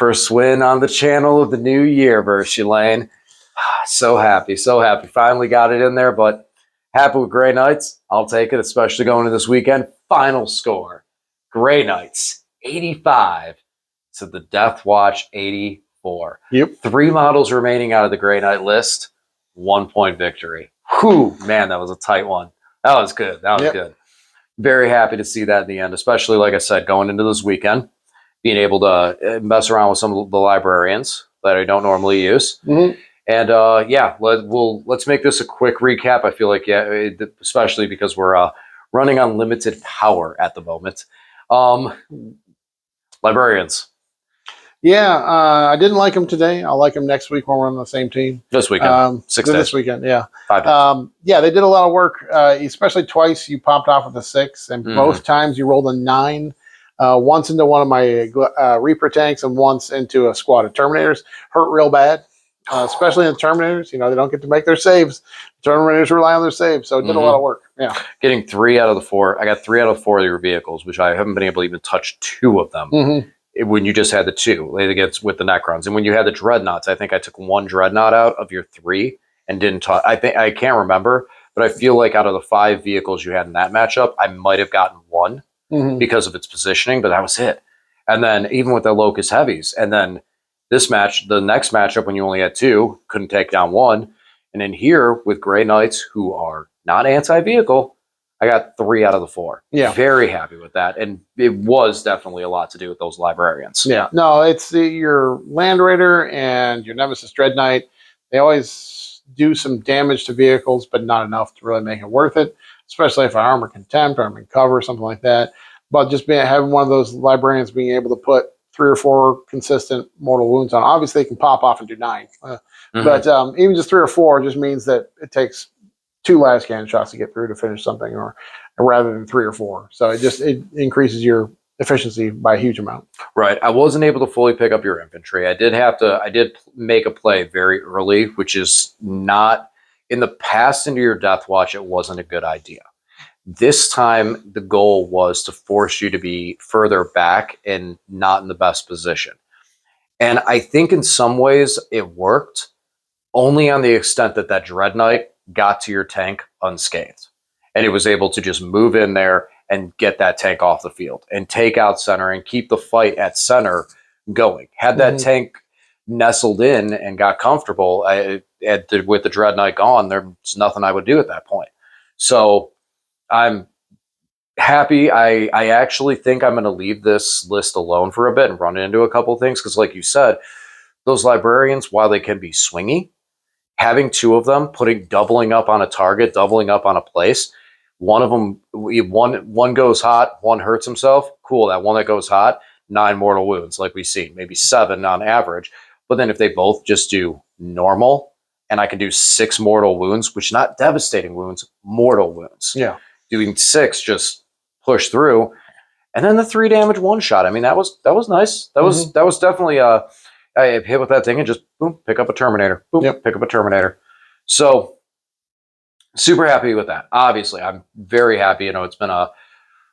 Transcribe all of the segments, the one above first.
First win on the channel of the new year, versus Lane. So happy, so happy. Finally got it in there, but happy with Grey Knights. I'll take it, especially going into this weekend. Final score, Grey Knights 85 to the DeathWatch 84. Yep. 3 models remaining out of the Grey Knight list. 1 point victory. Whew, man, that was a tight one. That was good. That was good. Very happy to see that in the end, especially, like I said, going into this weekend, being able to mess around with some of the librarians that I don't normally use. Mm-hmm. And yeah, let's make this a quick recap. I feel like, yeah, especially because we're running on limited power at the moment. Librarians. Yeah, I didn't like them today. I'll like them next week when we're on the same team. This weekend, 6 days. This weekend, yeah. 5 days. Yeah, they did a lot of work, especially twice you popped off with a 6, and both times you rolled a 9. Once into one of my Reaper tanks and once into a squad of Terminators. Hurt real bad, especially in the Terminators. You know, they don't get to make their saves. Terminators rely on their saves, so it did a lot of work. Yeah. Getting 3 out of the 4. I got 3 out of 4 of your vehicles, which I haven't been able to even touch 2 of them. When you just had the 2, against with the Necrons, and when you had the Dreadnoughts, I think I took 1 Dreadnought out of your 3 and didn't touch. I can't remember, but I feel like out of the 5 vehicles you had in that matchup, I might have gotten 1 because of its positioning, but that was it. And then even with the Locust Heavies, and then this match, the next matchup when you only had 2, couldn't take down 1, and then here with Grey Knights, who are not anti-vehicle, I got 3 out of the 4. Yeah. Very happy with that. And it was definitely a lot to do with those librarians. Yeah. No, it's your Land Raider and your Nemesis Dread Knight. They always do some damage to vehicles, but not enough to really make it worth it, especially if I armor contempt, armor cover, something like that. But just having one of those librarians being able to put 3 or 4 consistent mortal wounds on. Obviously, they can pop off and do 9. But even just 3 or 4 just means that it takes 2 last cannon shots to get through to finish something, or rather than 3 or 4. So it increases your efficiency by a huge amount. Right. I wasn't able to fully pick up your infantry. I did make a play very early, which is not in the past into your DeathWatch. It wasn't a good idea. This time, the goal was to force you to be further back and not in the best position. And I think in some ways it worked, only on the extent that that Dread Knight got to your tank unscathed. And it was able to just move in there and get that tank off the field and take out center and keep the fight at center going. Had that tank nestled in and got comfortable, with the Dread Knight gone, there's nothing I would do at that point. So I'm happy. I actually think I'm going to leave this list alone for a bit and run into a couple things, because like you said, those librarians, while they can be swingy, having 2 of them, doubling up on a target, doubling up on a place, one of them, one goes hot, one hurts himself. Cool, that one that goes hot, 9 mortal wounds, like we see, maybe 7 on average. But then if they both just do normal, and I can do 6 mortal wounds, which not devastating wounds, mortal wounds. Yeah. Doing 6, just push through, and then the 3 damage 1 shot. I mean, that was nice. That was definitely I hit with that thing and just boom, pick up a Terminator. Boom, pick up a Terminator. So super happy with that. Obviously, I'm very happy. You know, it's been a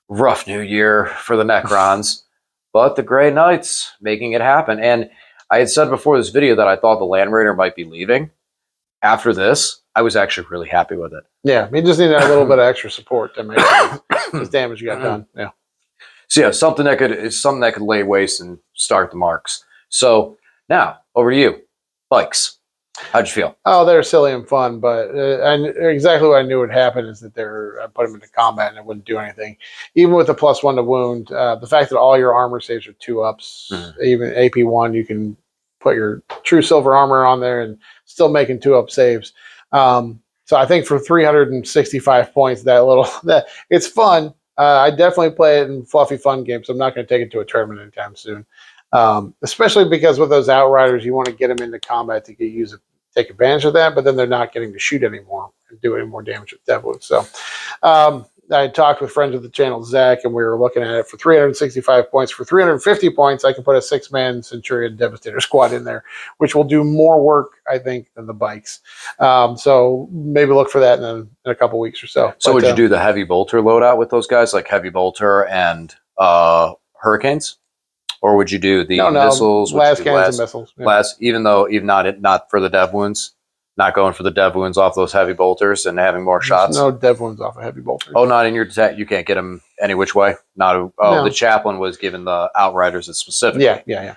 rough new year for the Necrons, but the Grey Knights making it happen. And I had said before this video that I thought the Land Raider might be leaving. After this, I was actually really happy with it. Yeah, we just needed a little bit of extra support to make this damage got done. Yeah. So yeah, something that could lay waste and start the marks. So now over to you, bikes. How'd you feel? Oh, they're silly and fun, but exactly what I knew would happen is that I put them into combat and it wouldn't do anything. Even with the +1 to wound, the fact that all your armor saves are 2-ups, even AP1, you can put your true silver armor on there and still making 2-up saves. So I think for 365 points, that it's fun. I definitely play it in fluffy fun games. So I'm not going to take it to a tournament anytime soon. Especially because with those Outriders, you want to get them into combat to take advantage of that, but then they're not getting to shoot anymore and do any more damage with DevWatch. So I talked with friends of the channel, Zach, and we were looking at it for 365 points. For 350 points, I can put a 6-man Centurion Devastator squad in there, which will do more work, I think, than the bikes. So maybe look for that in a couple weeks or so. So would you do the Heavy Bolter loadout with those guys, like Heavy Bolter and Hurricanes? or would you do the No, missiles? Would las you do cannons and missiles. Yeah. even though even not for the dev wounds, not going for the dev wounds off those heavy bolters and having more shots? No dev wounds off a heavy bolter. Oh, not in your attack. You can't get them any which way. Not No. The chaplain was given the outriders specifically. Yeah. No. Okay.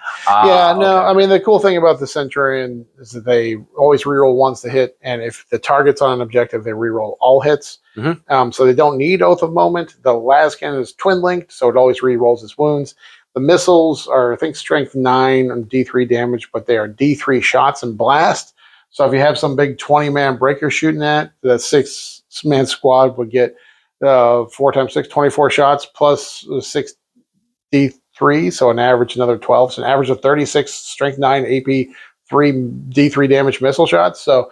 I mean, the cool thing about the Centurion is that they always reroll once to hit, and if the target's on an objective, they reroll all hits. So they don't need Oath of Moment. The las cannon is twin linked, so it always rerolls its wounds. The missiles are, I think, strength 9 and D3 damage, but they are D3 shots and blast. So if you have some big 20-man breaker shooting at, the 6-man squad would get 4 times 6, 24 shots plus 6 D3, so an average another 12. So an average of 36 strength 9 AP 3 D3 damage missile shots. So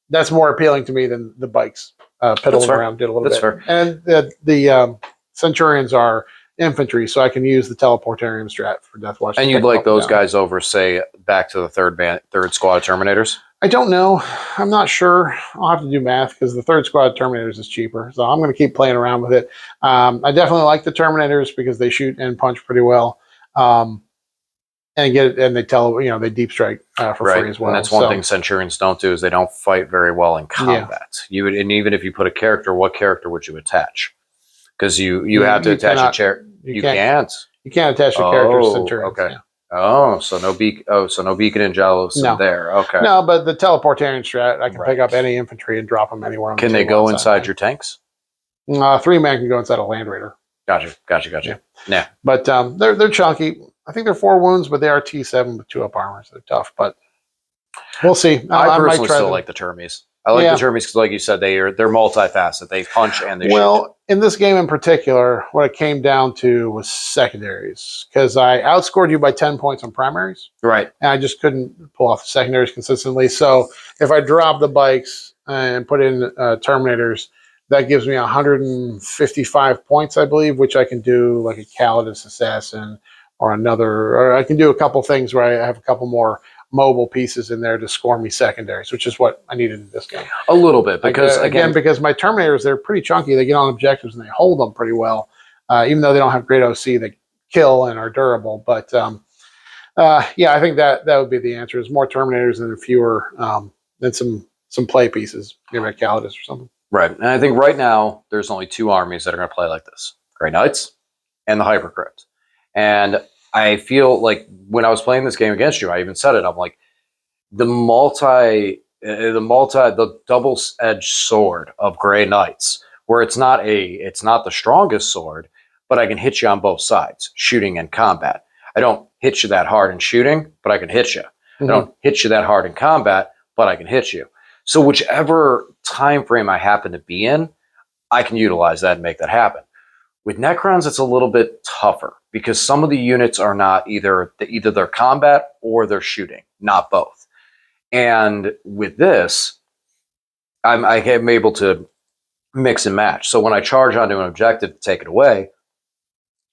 that's more appealing to me than the bikes. Pedaling around did a little bit. Fair. And the Centurions are infantry, so I can use the teleportarium strat for DeathWatch. And you'd like those guys over, say, back to the third squad of Terminators? I don't know. I'm not sure. I'll have to do math because the third squad of Terminators is cheaper. So I'm going to keep playing around with it. I definitely like the Terminators because they shoot and punch pretty well. And they they deep strike for free as well. And that's one thing Centurions don't do is they don't fight very well in combat. And even if you put a character, what character would you attach? Because you have to attach a chair. You can't. You can't attach a character to Centurions. Okay. Yeah. So no beacon and Jellos there. Okay. No, but the teleportarian strat, I can pick up any infantry and drop them anywhere. Can they go inside your tanks? 3-man can go inside a Land Raider. Gotcha. Yeah. But they're chunky. I think they're 4 wounds, but they are T7 with 2-up armor, so they're tough. But we'll see. I personally still like the Termies. I like the Termies because, like you said, they're multifaceted. They punch and they shoot. In this game in particular, what it came down to was secondaries because I outscored you by 10 points on primaries. Right. And I just couldn't pull off the secondaries consistently. So if I drop the bikes and put in Terminators, that gives me 155 points, I believe, which I can do like a Calidus Assassin or I can do a couple things where I have a couple more mobile pieces in there to score me secondaries, which is what I needed in this game. A little bit, because because my Terminators, they're pretty chunky. They get on objectives and they hold them pretty well. Even though they don't have great OC, they kill and are durable. But I think that would be the answer. Is more Terminators and fewer than some play pieces, maybe a Calidus or something. Right. And I think right now there's only 2 armies that are going to play like this: Grey Knights and the Hypercrypt. And I feel like when I was playing this game against you, I even said it. I'm like, the double-edged sword of Grey Knights, where it's not the strongest sword, but I can hit you on both sides, shooting and combat. I don't hit you that hard in shooting, but I can hit you. I don't hit you that hard in combat, but I can hit you. So whichever time frame I happen to be in, I can utilize that and make that happen. With Necrons, it's a little bit tougher because some of the units are not either they're combat or they're shooting, not both. And with this, I'm able to mix and match. So when I charge onto an objective to take it away,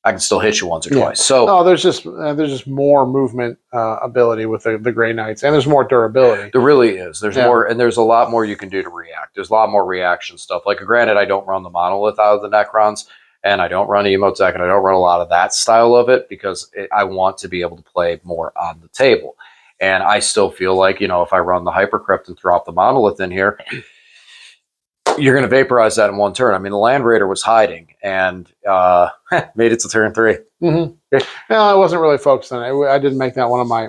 I can still hit you once or twice. So there's just more movement ability with the Grey Knights, and there's more durability. There really is. There's more, and there's a lot more you can do to react. There's a lot more reaction stuff. Like, granted, I don't run the monolith out of the Necrons, and I don't run Emotech, and I don't run a lot of that style of it because I want to be able to play more on the table. And I still feel like, if I run the Hypercrypt and drop the monolith in here, you're going to vaporize that in one turn. I mean, the Land Raider was hiding and made it to turn 3. No, I wasn't really focused on it. I didn't make that one of my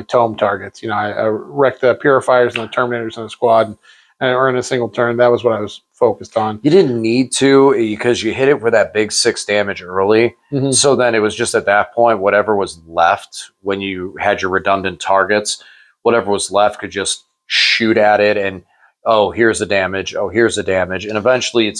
tome targets. I wrecked the Purifiers and the Terminators in the squad, or in a single turn. That was what I was focused on. You didn't need to because you hit it for that big 6 damage early. So then it was just at that point, whatever was left when you had your redundant targets, whatever was left could just shoot at it and, oh, here's the damage. Oh, here's the damage. And eventually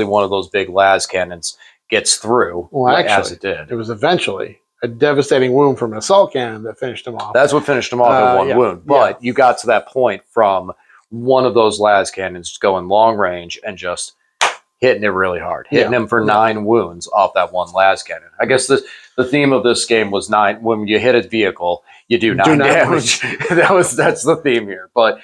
one of those big las cannons gets through. Well, actually, as it did. It was eventually a devastating wound from an assault cannon that finished him off. That's what finished him off at one wound. But you got to that point from one of those las cannons going long range and just hitting it really hard, hitting him for 9 wounds off that one las cannon. I guess the theme of this game was 9. When you hit a vehicle, you do 9 damage. That's the theme here. But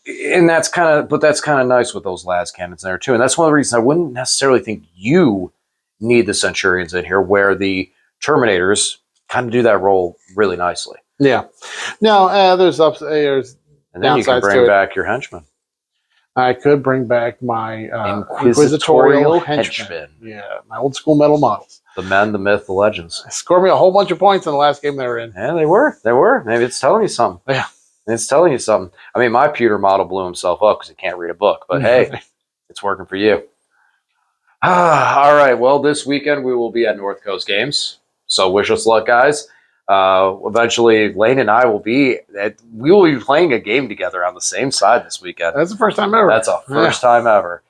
that's kind of nice with those las cannons there too. And that's one of the reasons I wouldn't necessarily think you need the Centurions in here, where the Terminators kind of do that role really nicely. Yeah. No, there's there's And then you can downsides to bring it. back your henchmen. I could bring back my Inquisitorial henchmen. henchmen. Yeah, my old school metal models. The men, the myth, the legends. Scored me a whole bunch of points in the last game they were in. Yeah, they were. They were. Maybe it's telling you something. Yeah. It's telling you something. I mean, my pewter model blew himself up because he can't read a book. But hey, it's working for you. All right. Well, this weekend we will be at North Coast Games. So wish us luck, guys. Eventually, Lane and I will be playing a game together on the same side this weekend. That's the first time ever. That's a first time ever.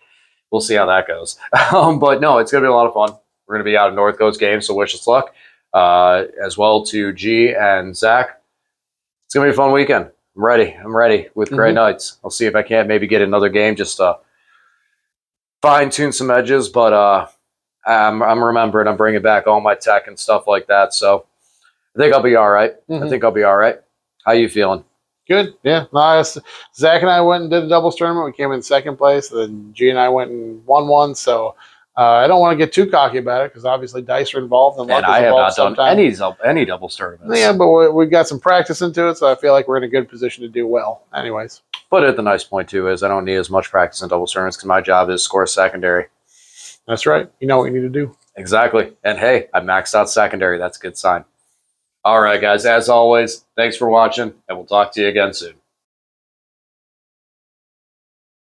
We'll see how that goes. But no, it's going to be a lot of fun. We're going to be out at North Coast Games, so wish us luck. As well to G and Zach. It's going to be a fun weekend. I'm ready. I'm ready with Grey Knights. I'll see if I can't maybe get another game just to fine-tune some edges, but I'm remembering. I'm bringing back all my tech and stuff like that, so I think I'll be all right. I think I'll be all right. How you feeling? Good. Yeah. Nice. Zach and I went and did a doubles tournament. We came in second place. Then G and I went and won one. So I don't want to get too cocky about it because obviously dice are involved. And I have not done any doubles tournaments. Yeah, but we've got some practice into it, so I feel like we're in a good position to do well. Anyways. But the nice point, too, is I don't need as much practice in doubles tournaments because my job is score secondary. That's right. You know what you need to do. Exactly. And hey, I maxed out secondary. That's a good sign. All right, guys. As always, thanks for watching, and we'll talk to you again soon.